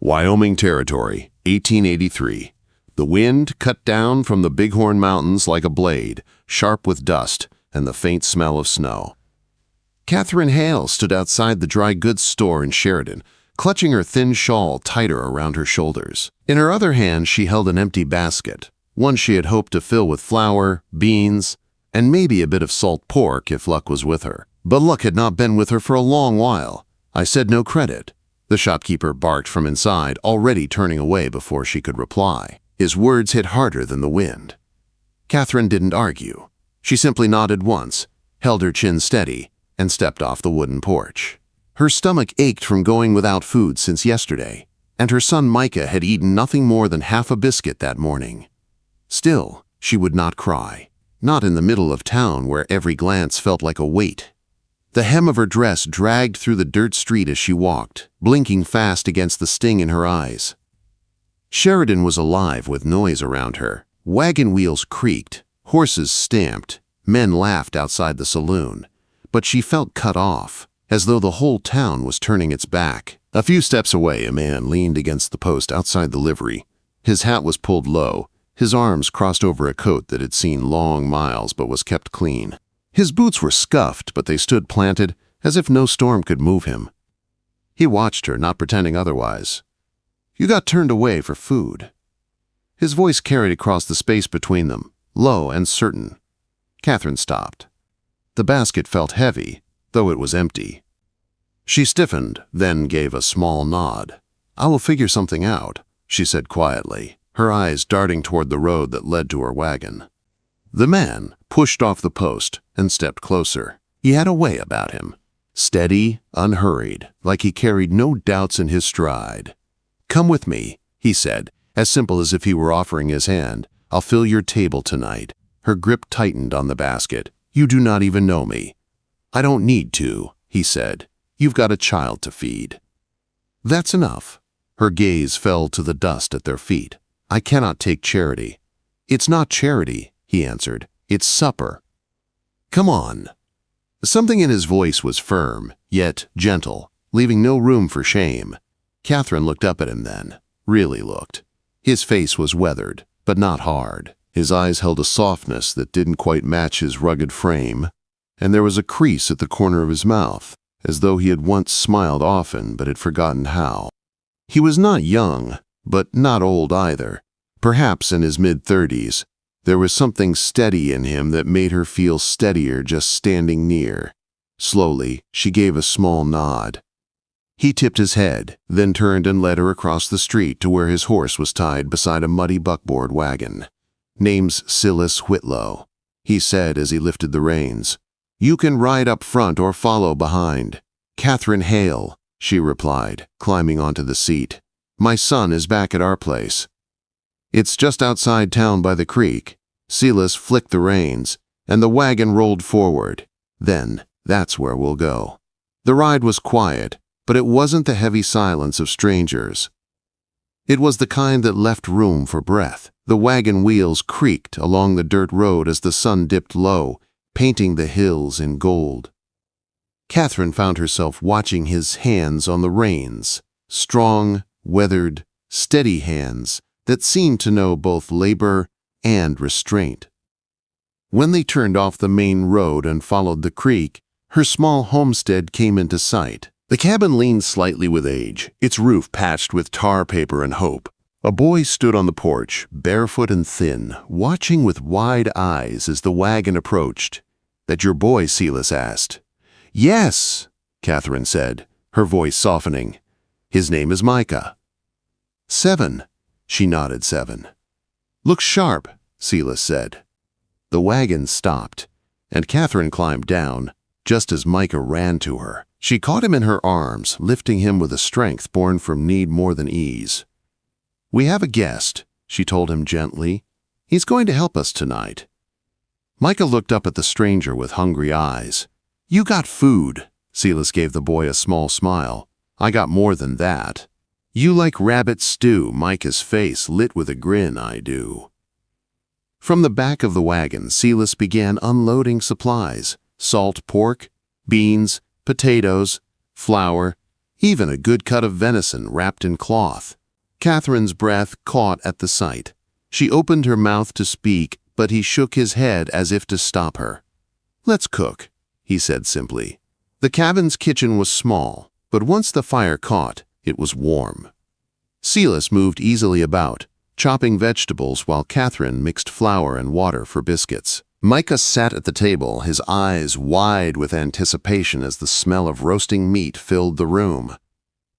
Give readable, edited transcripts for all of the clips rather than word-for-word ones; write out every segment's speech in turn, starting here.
Wyoming Territory, 1883. The wind cut down from the Bighorn Mountains like a blade, sharp with dust and the faint smell of snow. Catherine Hale stood outside the dry goods store in Sheridan, clutching her thin shawl tighter around her shoulders. In her other hand, she held an empty basket, one she had hoped to fill with flour, beans, and maybe a bit of salt pork if luck was with her. But luck had not been with her for a long while. I said no credit. The shopkeeper barked from inside, already turning away before she could reply. His words hit harder than the wind. Catherine didn't argue. She simply nodded once, held her chin steady, and stepped off the wooden porch. Her stomach ached from going without food since yesterday, and her son Micah had eaten nothing more than half a biscuit that morning. Still, she would not cry, not in the middle of town where every glance felt like a weight. The hem of her dress dragged through the dirt street as she walked, blinking fast against the sting in her eyes. Sheridan was alive with noise around her. Wagon wheels creaked, horses stamped, men laughed outside the saloon. But she felt cut off, as though the whole town was turning its back. A few steps away, a man leaned against the post outside the livery. His hat was pulled low, his arms crossed over a coat that had seen long miles but was kept clean. His boots were scuffed, but they stood planted, as if no storm could move him. He watched her, not pretending otherwise. "You got turned away for food." His voice carried across the space between them, low and certain. Catherine stopped. The basket felt heavy, though it was empty. She stiffened, then gave a small nod. "I will figure something out," she said quietly, her eyes darting toward the road that led to her wagon. The man pushed off the post and stepped closer. He had a way about him, steady, unhurried, like he carried no doubts in his stride. "Come with me," he said, as simple as if he were offering his hand. "I'll fill your table tonight." Her grip tightened on the basket. "You do not even know me." "I don't need to," he said. "You've got a child to feed." "That's enough." Her gaze fell to the dust at their feet. "I cannot take charity." "It's not charity," he answered. "It's supper." "Come on." Something in his voice was firm, yet gentle, leaving no room for shame. Catherine looked up at him then, really looked. His face was weathered, but not hard. His eyes held a softness that didn't quite match his rugged frame, and there was a crease at the corner of his mouth, as though he had once smiled often but had forgotten how. He was not young, but not old either. Perhaps in his mid-30s. There was something steady in him that made her feel steadier just standing near. Slowly, she gave a small nod. He tipped his head, then turned and led her across the street to where his horse was tied beside a muddy buckboard wagon. "Name's Silas Whitlow," he said as he lifted the reins. "You can ride up front or follow behind." "Catherine Hale," she replied, climbing onto the seat. "My son is back at our place. It's just outside town by the creek." Silas flicked the reins, and the wagon rolled forward. "Then, that's where we'll go." The ride was quiet, but it wasn't the heavy silence of strangers. It was the kind that left room for breath. The wagon wheels creaked along the dirt road as the sun dipped low, painting the hills in gold. Catherine found herself watching his hands on the reins, strong, weathered, steady hands that seemed to know both labor and restraint. When they turned off the main road and followed the creek, her small homestead came into sight. The cabin leaned slightly with age, its roof patched with tar paper and hope. A boy stood on the porch, barefoot and thin, watching with wide eyes as the wagon approached. "That your boy?" Silas asked. "Yes," Catherine said, her voice softening. "His name is Micah." "7." She nodded 7. "Looks sharp," Silas said. The wagon stopped, and Catherine climbed down, just as Micah ran to her. She caught him in her arms, lifting him with a strength born from need more than ease. "We have a guest," she told him gently. "He's going to help us tonight." Micah looked up at the stranger with hungry eyes. "You got food," Silas gave the boy a small smile. "I got more than that." "You like rabbit stew," Micah's face lit with a grin. "I do." From the back of the wagon, Silas began unloading supplies: salt pork, beans, potatoes, flour, even a good cut of venison wrapped in cloth. Catherine's breath caught at the sight. She opened her mouth to speak, but he shook his head as if to stop her. "Let's cook," he said simply. The cabin's kitchen was small, but once the fire caught, it was warm. Silas moved easily about, chopping vegetables while Catherine mixed flour and water for biscuits. Micah sat at the table, his eyes wide with anticipation as the smell of roasting meat filled the room.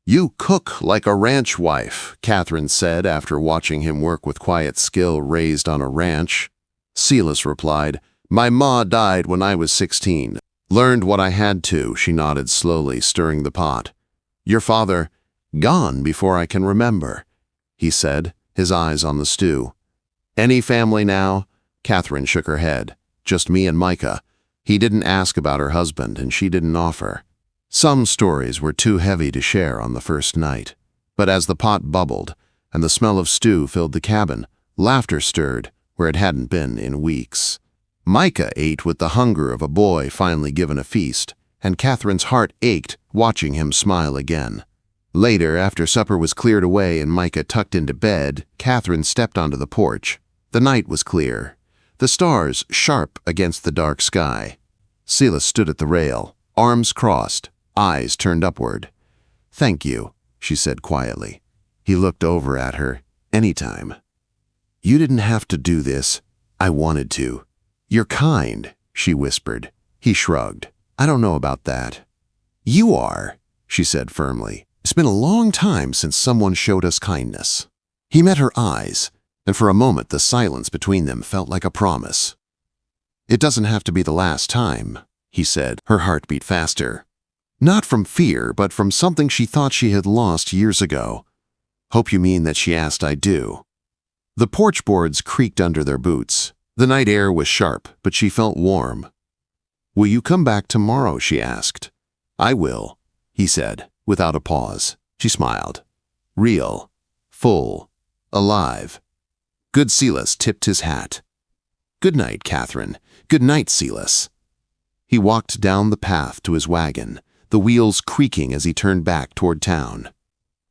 "You cook like a ranch wife," Catherine said after watching him work with quiet skill raised on a ranch. Silas replied, "My ma died when I was 16. Learned what I had to," she nodded slowly, stirring the pot. "Your father, gone before I can remember," he said, his eyes on the stew. "Any family now?" Catherine shook her head. "Just me and Micah." He didn't ask about her husband, and she didn't offer. Some stories were too heavy to share on the first night. But as the pot bubbled and the smell of stew filled the cabin, laughter stirred where it hadn't been in weeks. Micah ate with the hunger of a boy finally given a feast, and Catherine's heart ached watching him smile again. Later, after supper was cleared away and Micah tucked into bed, Catherine stepped onto the porch. The night was clear, the stars sharp against the dark sky. Silas stood at the rail, arms crossed, eyes turned upward. "Thank you," she said quietly. He looked over at her. "Anytime. You didn't have to do this. I wanted to." "You're kind," she whispered. He shrugged. "I don't know about that." "You are," she said firmly. "It's been a long time since someone showed us kindness." He met her eyes, and for a moment the silence between them felt like a promise. "It doesn't have to be the last time," he said, her heart beat faster. Not from fear, but from something she thought she had lost years ago. "Hope you mean that she asked I do." The porch boards creaked under their boots. The night air was sharp, but she felt warm. "Will you come back tomorrow?" she asked. "I will," he said, without a pause. She smiled. Real, full, alive. Good Silas tipped his hat. "Good night, Catherine. Good night, Silas." He walked down the path to his wagon, the wheels creaking as he turned back toward town.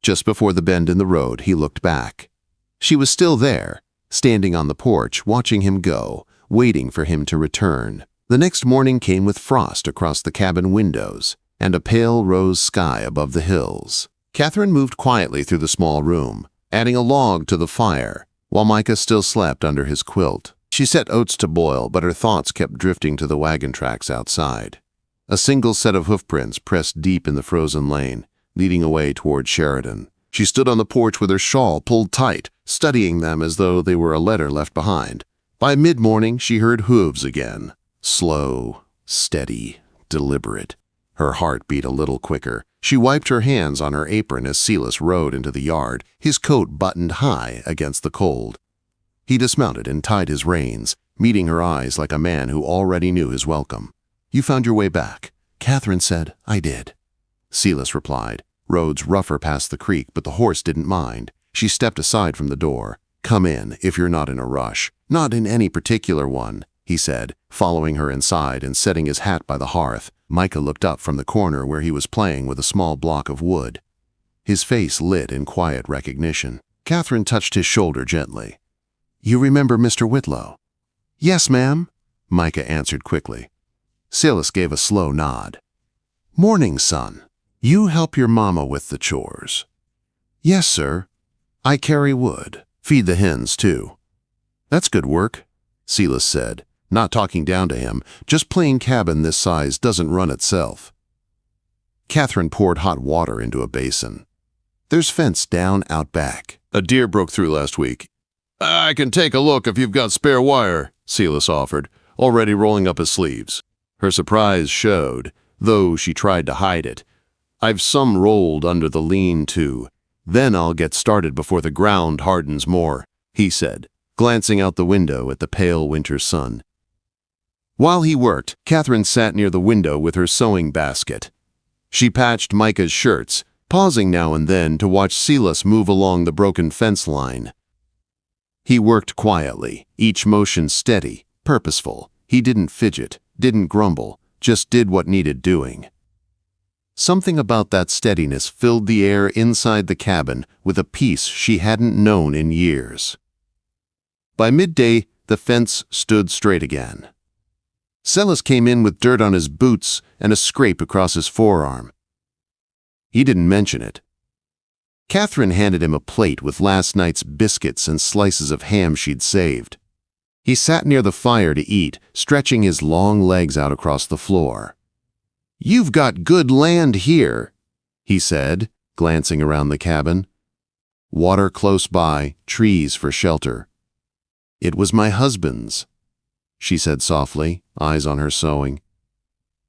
Just before the bend in the road, he looked back. She was still there, standing on the porch, watching him go, waiting for him to return. The next morning came with frost across the cabin windows and a pale rose sky above the hills. Catherine moved quietly through the small room, adding a log to the fire, while Micah still slept under his quilt. She set oats to boil, but her thoughts kept drifting to the wagon tracks outside. A single set of hoofprints pressed deep in the frozen lane, leading away toward Sheridan. She stood on the porch with her shawl pulled tight, studying them as though they were a letter left behind. By mid-morning, she heard hooves again. Slow, steady, deliberate. Her heart beat a little quicker. She wiped her hands on her apron as Silas rode into the yard, his coat buttoned high against the cold. He dismounted and tied his reins, meeting her eyes like a man who already knew his welcome. "You found your way back?" Catherine said. "I did." Silas replied. Roads rougher past the creek, but the horse didn't mind. She stepped aside from the door. "Come in, if you're not in a rush." "Not in any particular one," he said, following her inside and setting his hat by the hearth. Micah looked up from the corner where he was playing with a small block of wood. His face lit in quiet recognition. Catherine touched his shoulder gently. "You remember Mr. Whitlow?" "Yes, ma'am," Micah answered quickly. Silas gave a slow nod. "Morning, son. You help your mama with the chores." "Yes, sir. I carry wood. Feed the hens, too." "That's good work," Silas said, not talking down to him. "Just plain cabin this size doesn't run itself." Catherine poured hot water into a basin. "There's fence down out back. A deer broke through last week." "I can take a look if you've got spare wire," Silas offered, already rolling up his sleeves. Her surprise showed, though she tried to hide it. "I've some rolled under the lean-to. Then I'll get started before the ground hardens more," he said, glancing out the window at the pale winter sun. While he worked, Catherine sat near the window with her sewing basket. She patched Micah's shirts, pausing now and then to watch Silas move along the broken fence line. He worked quietly, each motion steady, purposeful. He didn't fidget, didn't grumble, just did what needed doing. Something about that steadiness filled the air inside the cabin with a peace she hadn't known in years. By midday, the fence stood straight again. Silas came in with dirt on his boots and a scrape across his forearm. He didn't mention it. Catherine handed him a plate with last night's biscuits and slices of ham she'd saved. He sat near the fire to eat, stretching his long legs out across the floor. "You've got good land here," he said, glancing around the cabin. Water close by, trees for shelter. "It was my husband's," she said softly, eyes on her sewing.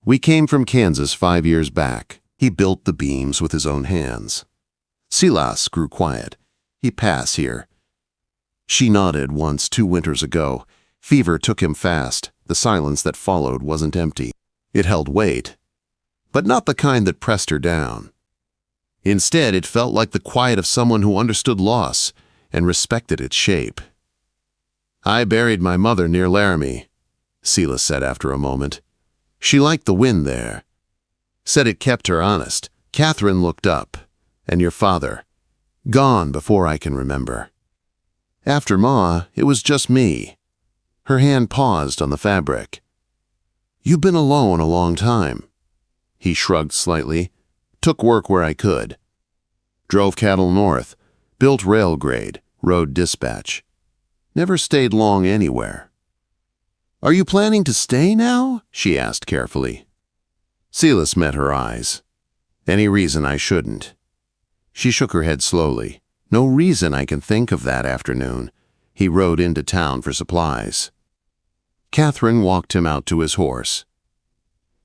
"We came from Kansas 5 years back. He built the beams with his own hands." Silas grew quiet. "He passed here." She nodded once 2 winters ago. Fever took him fast. The silence that followed wasn't empty. It held weight, but not the kind that pressed her down. Instead, it felt like the quiet of someone who understood loss and respected its shape. "I buried my mother near Laramie," Silas said after a moment. "She liked the wind there. Said it kept her honest." Catherine looked up. "And your father?" "Gone before I can remember. After Ma, it was just me." Her hand paused on the fabric. "You've been alone a long time." He shrugged slightly. "Took work where I could. Drove cattle north, built rail grade, rode dispatch. Never stayed long anywhere." "Are you planning to stay now?" she asked carefully. Silas met her eyes. "Any reason I shouldn't?" She shook her head slowly. "No reason I can think of that afternoon." He rode into town for supplies. Catherine walked him out to his horse.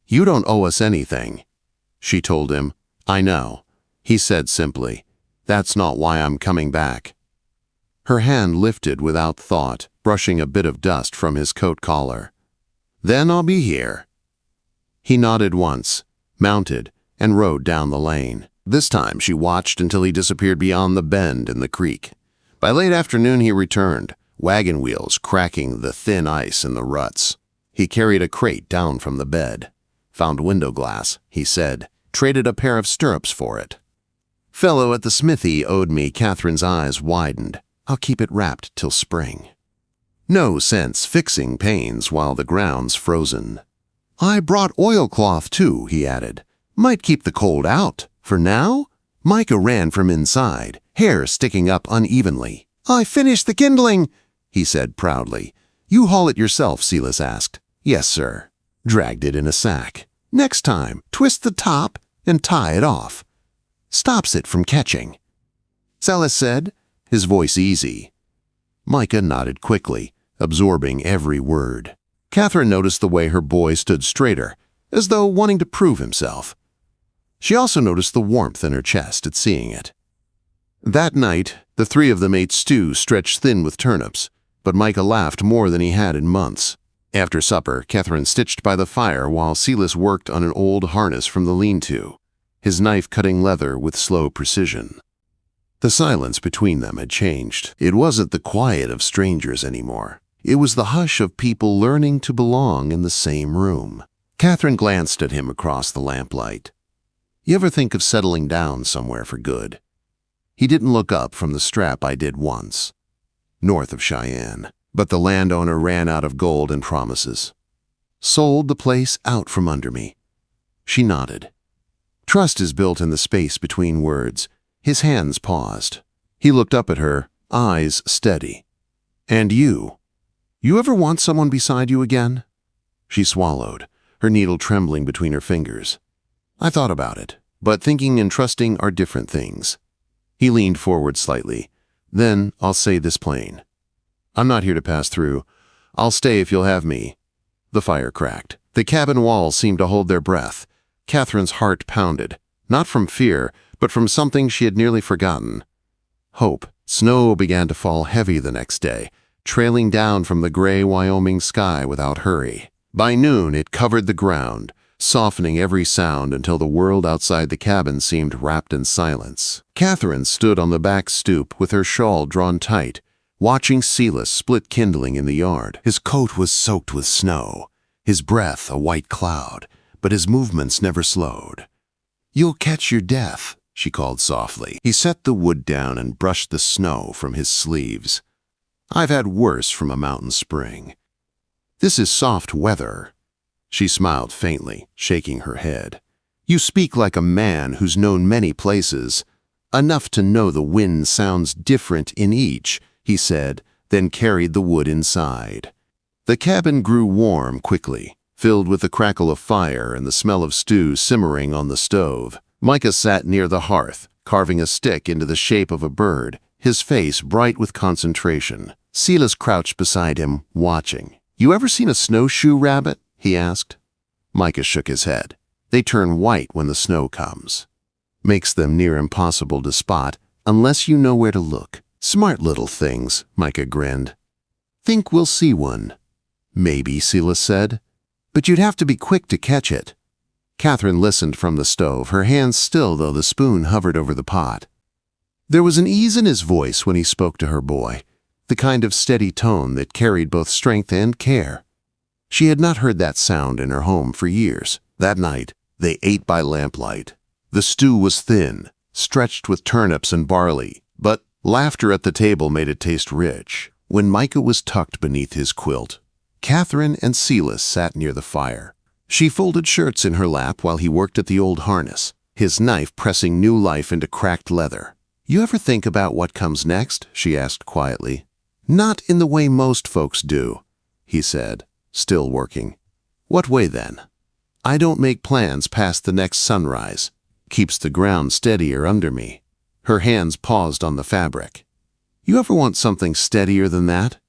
"You don't owe us anything," she told him. "I know," he said simply. "That's not why I'm coming back." Her hand lifted without thought, brushing a bit of dust from his coat collar. "Then I'll be here." He nodded once, mounted, and rode down the lane. This time she watched until he disappeared beyond the bend in the creek. By late afternoon he returned, wagon wheels cracking the thin ice in the ruts. He carried a crate down from the bed. "Found window glass," he said. "Traded a pair of stirrups for it. Fellow at the smithy owed me." Catherine's eyes widened. "I'll keep it wrapped till spring. No sense fixing pains while the ground's frozen." "I brought oilcloth too," he added. "Might keep the cold out. For now?" Micah ran from inside, hair sticking up unevenly. "I finished the kindling," he said proudly. "You haul it yourself?" Silas asked. "Yes, sir." Dragged it in a sack. "Next time, twist the top and tie it off. Stops it from catching," Silas said, his voice easy. Micah nodded quickly, absorbing every word. Catherine noticed the way her boy stood straighter, as though wanting to prove himself. She also noticed the warmth in her chest at seeing it. That night, the 3 of them ate stew stretched thin with turnips, but Micah laughed more than he had in months. After supper, Catherine stitched by the fire while Silas worked on an old harness from the lean-to, his knife cutting leather with slow precision. The silence between them had changed. It wasn't the quiet of strangers anymore. It was the hush of people learning to belong in the same room. Catherine glanced at him across the lamplight. "You ever think of settling down somewhere for good?" He didn't look up from the strap. "I did once, north of Cheyenne, but the landowner ran out of gold and promises. Sold the place out from under me." She nodded. Trust is built in the space between words. His hands paused. He looked up at her, eyes steady. "And you? You ever want someone beside you again?" She swallowed, her needle trembling between her fingers. "I thought about it, but thinking and trusting are different things." He leaned forward slightly. "Then I'll say this plain. I'm not here to pass through. I'll stay if you'll have me." The fire cracked. The cabin walls seemed to hold their breath. Catherine's heart pounded, not from fear, but from something she had nearly forgotten. Hope. Snow began to fall heavy the next day, trailing down from the gray Wyoming sky without hurry. By noon, it covered the ground, softening every sound until the world outside the cabin seemed wrapped in silence. Catherine stood on the back stoop with her shawl drawn tight, watching Silas split kindling in the yard. His coat was soaked with snow, his breath a white cloud, but his movements never slowed. "You'll catch your death," she called softly. He set the wood down and brushed the snow from his sleeves. "I've had worse from a mountain spring. This is soft weather." She smiled faintly, shaking her head. "You speak like a man who's known many places. Enough to know the wind sounds different in each," he said, then carried the wood inside. The cabin grew warm quickly, filled with the crackle of fire and the smell of stew simmering on the stove. Micah sat near the hearth, carving a stick into the shape of a bird, his face bright with concentration. Silas crouched beside him, watching. "You ever seen a snowshoe rabbit?" he asked. Micah shook his head. "They turn white when the snow comes. Makes them near impossible to spot unless you know where to look." "Smart little things," Micah grinned. "Think we'll see one?" "Maybe," Silas said. "But you'd have to be quick to catch it." Catherine listened from the stove, her hands still though the spoon hovered over the pot. There was an ease in his voice when he spoke to her boy, the kind of steady tone that carried both strength and care. She had not heard that sound in her home for years. That night, they ate by lamplight. The stew was thin, stretched with turnips and barley, but laughter at the table made it taste rich. When Micah was tucked beneath his quilt, Catherine and Silas sat near the fire. She folded shirts in her lap while he worked at the old harness, his knife pressing new life into cracked leather. "You ever think about what comes next?" she asked quietly. "Not in the way most folks do," he said, still working. "What way then?" "I don't make plans past the next sunrise. Keeps the ground steadier under me." Her hands paused on the fabric. "You ever want something steadier than that?"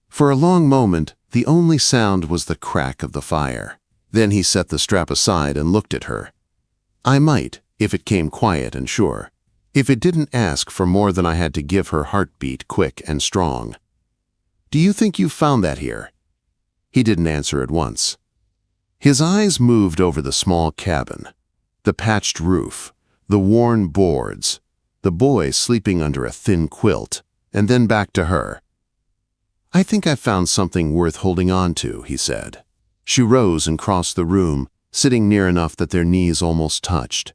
For a long moment, the only sound was the crack of the fire. Then he set the strap aside and looked at her. "I might, if it came quiet and sure. If it didn't ask for more than I had to give her heartbeat quick and strong." "Do you think you've found that here?" He didn't answer at once. His eyes moved over the small cabin, the patched roof, the worn boards, the boy sleeping under a thin quilt, and then back to her. "I think I've found something worth holding on to," he said. She rose and crossed the room, sitting near enough that their knees almost touched.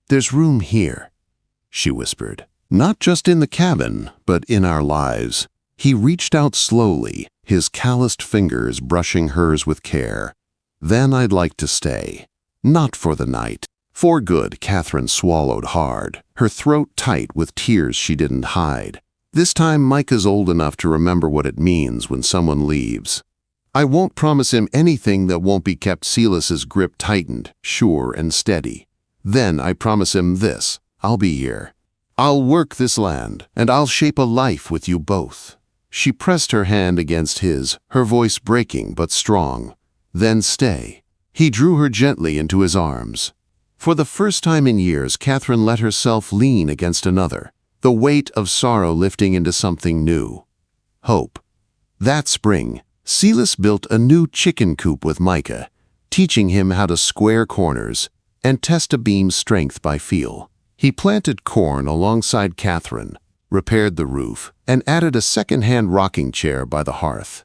"There's room here," she whispered. "Not just in the cabin, but in our lives." He reached out slowly, his calloused fingers brushing hers with care. "Then I'd like to stay. Not for the night. For good." Catherine swallowed hard, her throat tight with tears she didn't hide. This time Micah's old enough to remember what it means when someone leaves. "I won't promise him anything that won't be kept." Silas's grip tightened, sure and steady. "Then I promise him this: I'll be here. I'll work this land, and I'll shape a life with you both." She pressed her hand against his, her voice breaking but strong. "Then stay." He drew her gently into his arms. For the first time in years, Catherine let herself lean against another, the weight of sorrow lifting into something new. Hope. That spring, Silas built a new chicken coop with Micah, teaching him how to square corners and test a beam's strength by feel. He planted corn alongside Catherine, repaired the roof, and added a second-hand rocking chair by the hearth.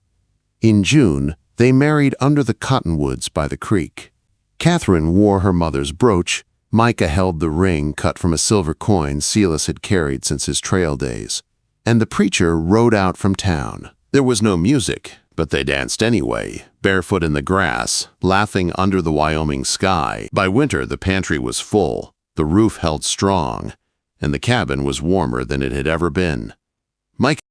In June, they married under the cottonwoods by the creek. Catherine wore her mother's brooch. Micah held the ring cut from a silver coin Silas had carried since his trail days. And the preacher rode out from town. There was no music, but they danced anyway, barefoot in the grass, laughing under the Wyoming sky. By winter, the pantry was full, the roof held strong, and the cabin was warmer than it had ever been. Micah